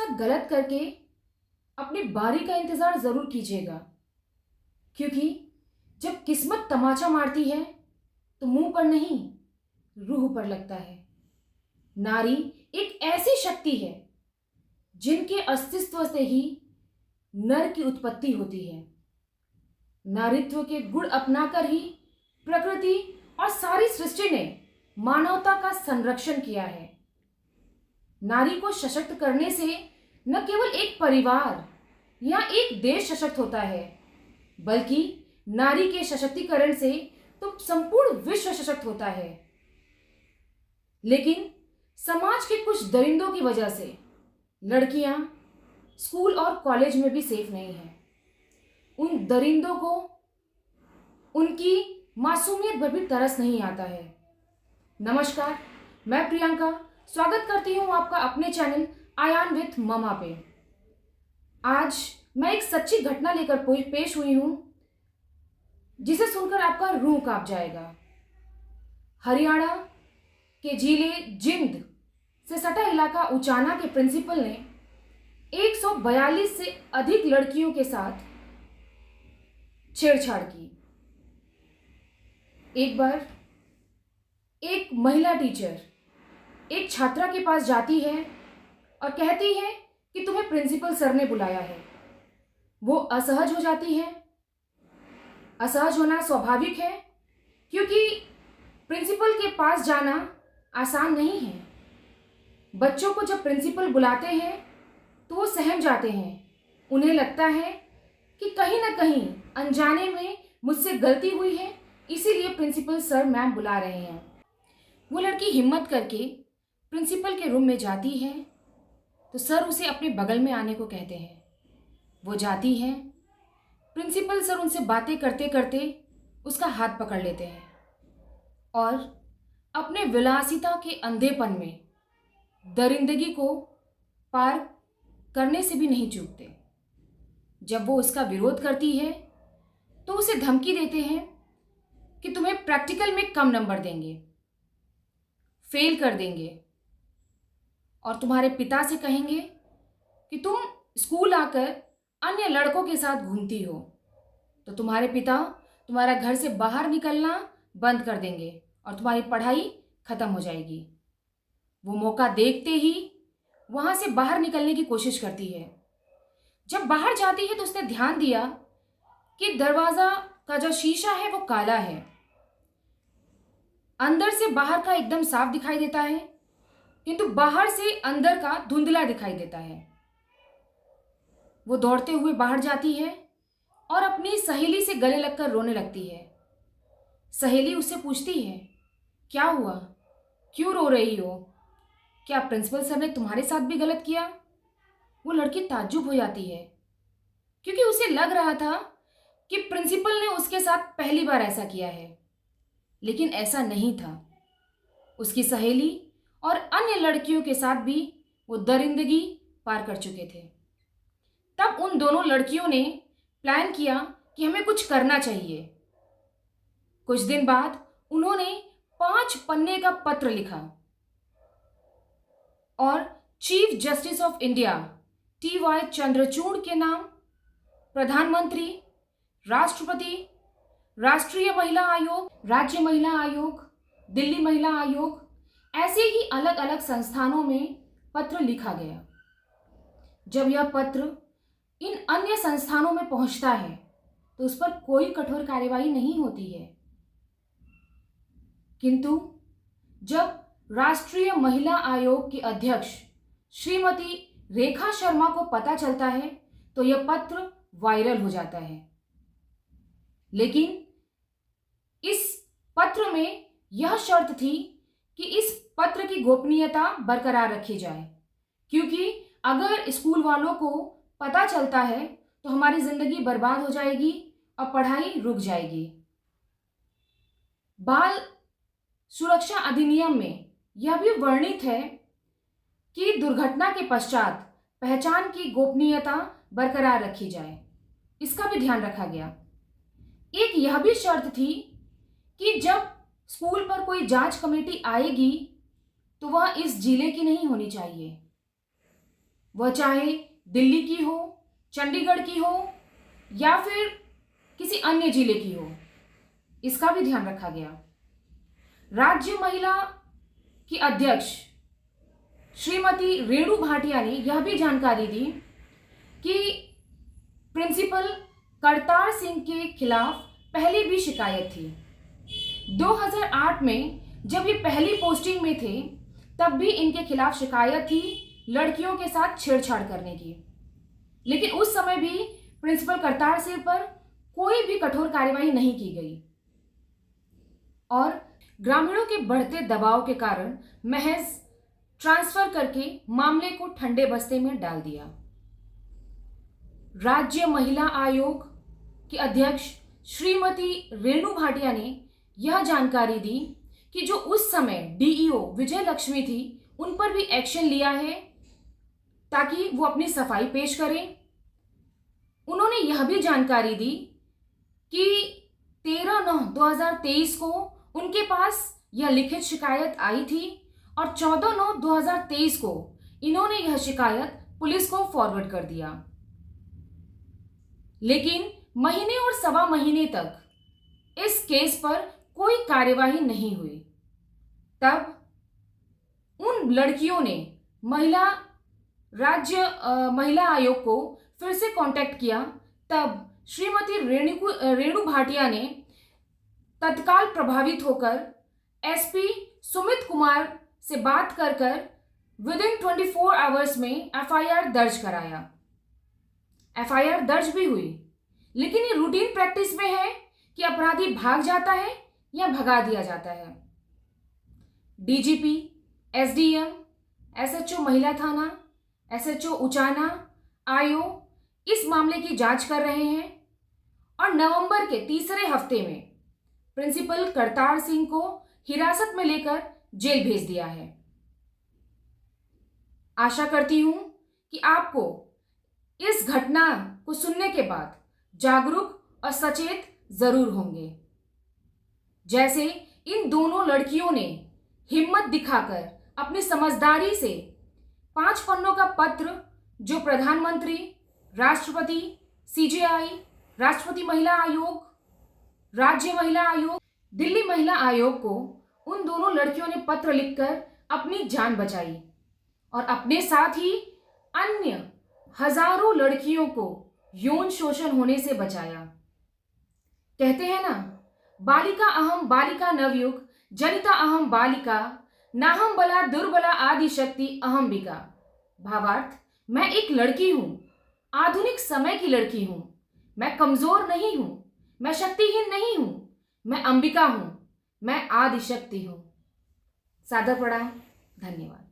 साथ गलत करके अपनी बारी का इंतज़ार ज़रूर कीजिएगा, क्योंकि जब किस्मत तमाचा मारती है तो मुंह पर नहीं, रूह पर लगता है। नारी एक ऐसी शक्ति है जिनके अस्तित्व से ही नर की उत्पत्ति होती है। नारीत्व के गुण अपनाकर ही प्रकृति और सारी सृष्टि ने मानवता का संरक्षण किया है। नारी को सशक्त करने से न केवल एक परिवार या एक देश सशक्त होता है, बल्कि नारी के सशक्तिकरण से तो संपूर्ण विश्व सशक्त होता है। लेकिन समाज के कुछ दरिंदों की वजह से लड़कियां स्कूल और कॉलेज में भी सेफ नहीं हैं। उन दरिंदों को उनकी मासूमियत पर भी तरस नहीं आता है। नमस्कार, मैं प्रियंका स्वागत करती हूँ आपका अपने चैनल आयान विथ ममा पे। आज मैं एक सच्ची घटना लेकर पेश हुई हूँ जिसे सुनकर आपका रूह कांप जाएगा। हरियाणा के जिले जिंद से सटा इलाका उचाना के प्रिंसिपल ने 142 से अधिक लड़कियों के साथ छेड़छाड़ की। एक बार एक महिला टीचर एक छात्रा के पास जाती है और कहती है कि तुम्हें प्रिंसिपल सर ने बुलाया है। वो असहज हो जाती है। असहज होना स्वाभाविक है, क्योंकि प्रिंसिपल के पास जाना आसान नहीं है। बच्चों को जब प्रिंसिपल बुलाते हैं तो वो सहम जाते हैं। उन्हें लगता है कि कहीं ना कहीं अनजाने में मुझसे गलती हुई है, इसीलिए प्रिंसिपल सर मैम बुला रहे हैं। वो लड़की हिम्मत करके प्रिंसिपल के रूम में जाती है तो सर उसे अपने बगल में आने को कहते हैं। वो जाती है। प्रिंसिपल सर उनसे बातें करते करते उसका हाथ पकड़ लेते हैं और अपने विलासिता के अंधेपन में दरिंदगी को पार करने से भी नहीं चूकते। जब वो उसका विरोध करती है तो उसे धमकी देते हैं कि तुम्हें प्रैक्टिकल में कम नंबर देंगे, फेल कर देंगे और तुम्हारे पिता से कहेंगे कि तुम स्कूल आकर अन्य लड़कों के साथ घूमती हो, तो तुम्हारे पिता तुम्हारा घर से बाहर निकलना बंद कर देंगे और तुम्हारी पढ़ाई खत्म हो जाएगी। वो मौका देखते ही वहां से बाहर निकलने की कोशिश करती है। जब बाहर जाती है तो उसने ध्यान दिया कि दरवाजा का जो शीशा है वो काला है। अंदर से बाहर का एकदम साफ दिखाई देता है, किंतु बाहर से अंदर का धुंधला दिखाई देता है। वो दौड़ते हुए बाहर जाती है और अपनी सहेली से गले लगकर रोने लगती है। सहेली उससे पूछती है, क्या हुआ, क्यों रो रही हो? क्या प्रिंसिपल सर ने तुम्हारे साथ भी गलत किया? वो लड़की ताज्जुब हो जाती है, क्योंकि उसे लग रहा था कि प्रिंसिपल ने उसके साथ पहली बार ऐसा किया है, लेकिन ऐसा नहीं था। उसकी सहेली और अन्य लड़कियों के साथ भी वो दरिंदगी पार कर चुके थे। तब उन दोनों लड़कियों ने प्लान किया कि हमें कुछ करना चाहिए। कुछ दिन बाद उन्होंने 5 पन्ने का पत्र लिखा और chief justice of India TY Chandrachud के नाम, प्रधानमंत्री, राष्ट्रपति, राष्ट्रीय महिला आयोग, राज्य महिला आयोग, दिल्ली महिला आयोग, ऐसे ही अलग अलग संस्थानों में पत्र लिखा गया। जब यह पत्र इन अन्य संस्थानों में पहुंचता है तो उस पर कोई कठोर कार्यवाही नहीं होती है, किंतु जब राष्ट्रीय महिला आयोग की अध्यक्ष श्रीमती रेखा शर्मा को पता चलता है तो यह पत्र वायरल हो जाता है। लेकिन इस पत्र में यह शर्त थी कि इस पत्र की गोपनीयता बरकरार रखी जाए, क्योंकि अगर स्कूल वालों को पता चलता है तो हमारी जिंदगी बर्बाद हो जाएगी और पढ़ाई रुक जाएगी। बाल सुरक्षा अधिनियम में यह भी वर्णित है कि दुर्घटना के पश्चात पहचान की गोपनीयता बरकरार रखी जाए, इसका भी ध्यान रखा गया। एक यह भी शर्त थी कि जब स्कूल पर कोई जांच कमेटी आएगी तो वह इस जिले की नहीं होनी चाहिए, वह चाहे दिल्ली की हो, चंडीगढ़ की हो या फिर किसी अन्य जिले की हो, इसका भी ध्यान रखा गया। राज्य महिला की अध्यक्ष श्रीमती रेणु भाटिया ने यह भी जानकारी दी कि प्रिंसिपल करतार सिंह के खिलाफ पहले भी शिकायत थी। 2008 में जब ये पहली पोस्टिंग में थे तब भी इनके खिलाफ शिकायत थी लड़कियों के साथ छेड़छाड़ करने की, लेकिन उस समय भी प्रिंसिपल करतार सिंह पर कोई भी कठोर कार्यवाही नहीं की गई और ग्रामीणों के बढ़ते दबाव के कारण महज ट्रांसफर करके मामले को ठंडे बस्ते में डाल दिया। राज्य महिला आयोग की अध्यक्ष श्रीमती रेणु भाटिया ने यह जानकारी दी कि जो उस समय डीईओ विजय लक्ष्मी थी उन पर भी एक्शन लिया है ताकि वो अपनी सफाई पेश करें। उन्होंने यह भी जानकारी दी कि 13/9/2023 को उनके पास यह लिखित शिकायत आई थी और 14/9/2023 को इन्होंने यह शिकायत पुलिस को फॉरवर्ड कर दिया, लेकिन महीने और सवा महीने तक इस केस पर कोई कार्यवाही नहीं हुई। तब उन लड़कियों ने राज्य महिला आयोग को फिर से कांटेक्ट किया। तब श्रीमती रेणु भाटिया ने तत्काल प्रभावित होकर एसपी सुमित कुमार से बात कर विदिन 24 आवर्स में एफआईआर दर्ज कराया। एफआईआर दर्ज भी हुई, लेकिन ये रूटीन प्रैक्टिस में है कि अपराधी भाग जाता है या भगा दिया जाता है। डीजीपी, एसडीएम, एसएचओ महिला थाना, एसएचओ उचाना, आईओ इस मामले की जांच कर रहे हैं और नवंबर के तीसरे हफ्ते में प्रिंसिपल करतार सिंह को हिरासत में लेकर जेल भेज दिया है। आशा करती हूं कि आपको इस घटना को सुनने के बाद जागरूक और सचेत जरूर होंगे। जैसे इन दोनों लड़कियों ने हिम्मत दिखाकर अपनी समझदारी से 5 पन्नों का पत्र जो प्रधानमंत्री, राष्ट्रपति, सीजेआई, राष्ट्रपति महिला आयोग, राज्य महिला आयोग, दिल्ली महिला आयोग को उन दोनों लड़कियों ने पत्र लिखकर अपनी जान बचाई और अपने साथ ही अन्य हजारों लड़कियों को यौन शोषण होने से बचाया। कहते हैं ना, बालिका अहम बालिका नवयुग जनिता अहम बालिका नाहम बला दुर्बला आदि शक्ति अहम्बिका। भावार्थ, मैं एक लड़की हूं, आधुनिक समय की लड़की हूं। मैं कमजोर नहीं हूं, मैं शक्तिहीन नहीं हूं, मैं अंबिका हूं, मैं आदि शक्ति हूं। सादर प्रणाम, धन्यवाद।